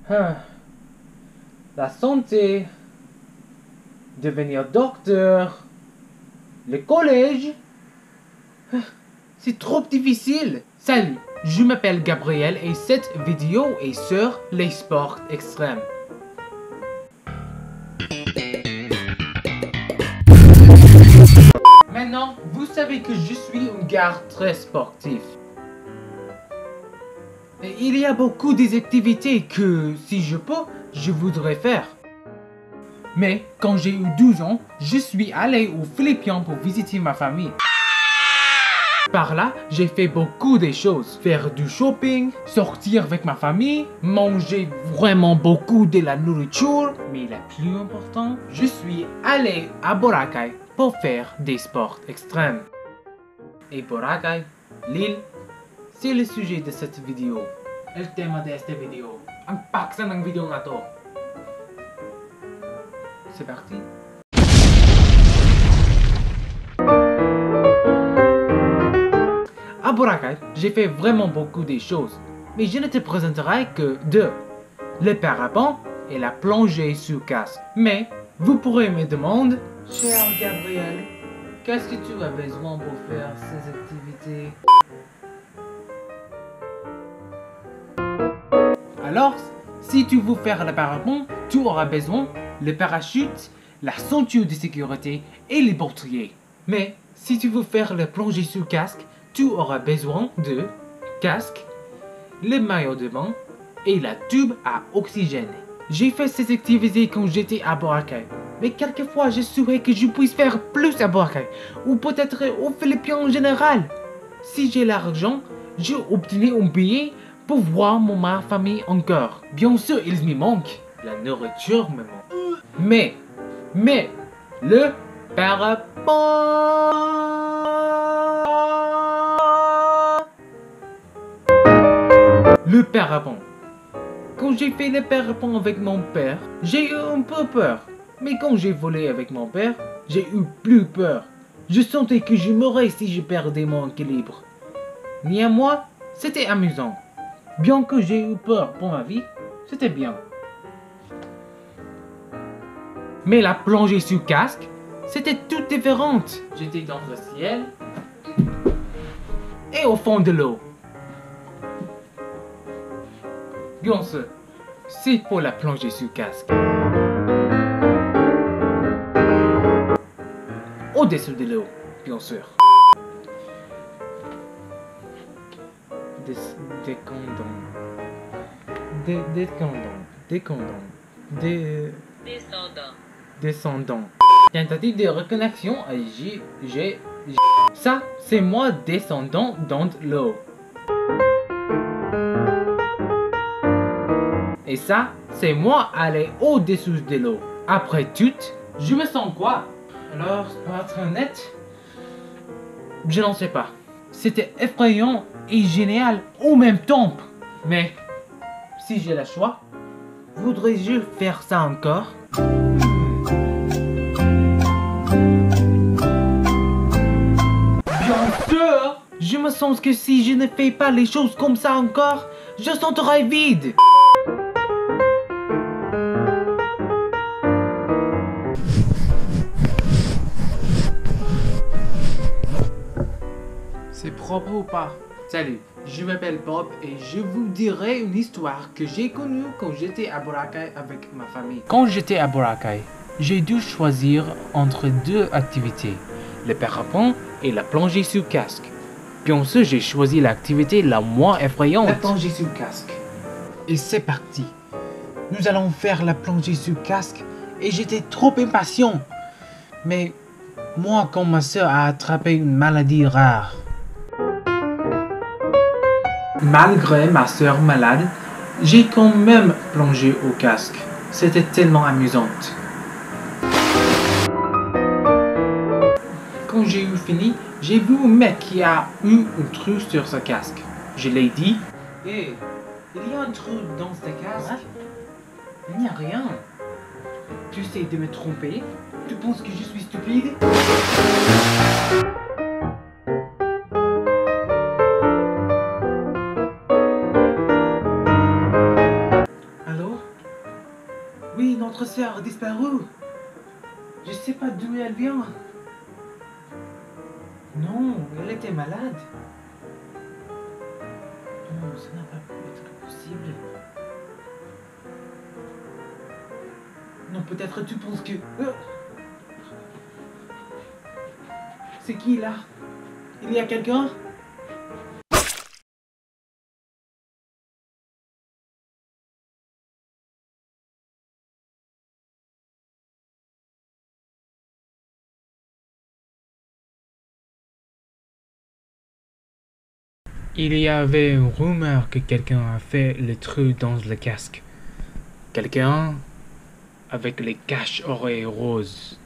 Ah, la santé, devenir docteur, le collège. Ah, c'est trop difficile. Salut, je m'appelle Gabriel et cette vidéo est sur les sports extrêmes. Maintenant, vous savez que je suis un gars très sportif. Et il y a beaucoup des activités que, si je peux, je voudrais faire. Mais quand j'ai eu 12 ans, je suis allé aux Philippines pour visiter ma famille. Par là, j'ai fait beaucoup de choses. Faire du shopping, sortir avec ma famille, manger vraiment beaucoup de la nourriture. Mais la plus importante, je suis allé à Boracay pour faire des sports extrêmes. Et Boracay, l'île, c'est le sujet de cette vidéo. El tema de cette vidéo. Ang paksa ng video nga to. C'est parti. À Boracay, j'ai fait vraiment beaucoup de choses. Mais je ne te présenterai que deux. Le parapente et la plongée sur casque. Mais vous pourrez me demander, cher Gabriel, qu'est-ce que tu as besoin pour faire ces activités? Alors, si tu veux faire le parapente, tu auras besoin le parachute, la ceinture de sécurité et les portiers. Mais si tu veux faire la plongée sur casque, tu auras besoin de casque, le maillot de bain et la tube à oxygène. J'ai fait ces activités quand j'étais à Boracay. Mais quelquefois, je souhaite que je puisse faire plus à Boracay, ou peut-être aux Philippines en général. Si j'ai l'argent, je obtiendrai un billet pour voir ma famille encore. Bien sûr, il me manque. La nourriture me manque. Mais, le parapente. Le parapente. Quand j'ai fait le parapente avec mon père, j'ai eu un peu peur. Mais quand j'ai volé avec mon père, j'ai eu plus peur. Je sentais que je mourrais si je perdais mon équilibre. Néanmoins, c'était amusant. Bien que j'ai eu peur pour ma vie, c'était bien. Mais la plongée sur casque, c'était tout différente. J'étais dans le ciel et au fond de l'eau. Bien sûr, c'est pour la plongée sur casque. Au-dessus de l'eau, bien sûr. Descendant. Tentative de reconnexion. Ça, c'est moi descendant dans l'eau. Et ça, c'est moi aller au-dessus de l'eau. Après tout, je me sens quoi? Alors, pour être honnête, je n'en sais pas. C'était effrayant et génial en même temps. Mais, si j'ai le choix, voudrais-je faire ça encore? Bien sûr! Je me sens que si je ne fais pas les choses comme ça encore, je sentirai vide. C'est propre ou pas? Salut, je m'appelle Bob et je vous dirai une histoire que j'ai connue quand j'étais à Boracay avec ma famille. Quand j'étais à Boracay, j'ai dû choisir entre deux activités, le parapente et la plongée sur casque. Bien sûr, j'ai choisi l'activité la moins effrayante. La plongée sur casque. Et c'est parti. Nous allons faire la plongée sur casque et j'étais trop impatient. Mais moi, quand ma soeur a attrapé une maladie rare. Malgré ma soeur malade, j'ai quand même plongé au casque. C'était tellement amusant. Quand j'ai eu fini, j'ai vu un mec qui a eu un trou sur sa casque. Je l'ai dit, hé, il y a un trou dans ce casque? Il n'y a rien. Tu essaies de me tromper? Tu penses que je suis stupide? Alors, Notre sœur a disparu. Je sais pas d'où elle vient. Non, elle était malade. Non, ça n'a pas pu être possible. Non, peut-être tu penses que... C'est qui là? Il y a quelqu'un? Il y avait une rumeur que quelqu'un a fait le trou dans le casque. Quelqu'un avec les caches oreilles roses.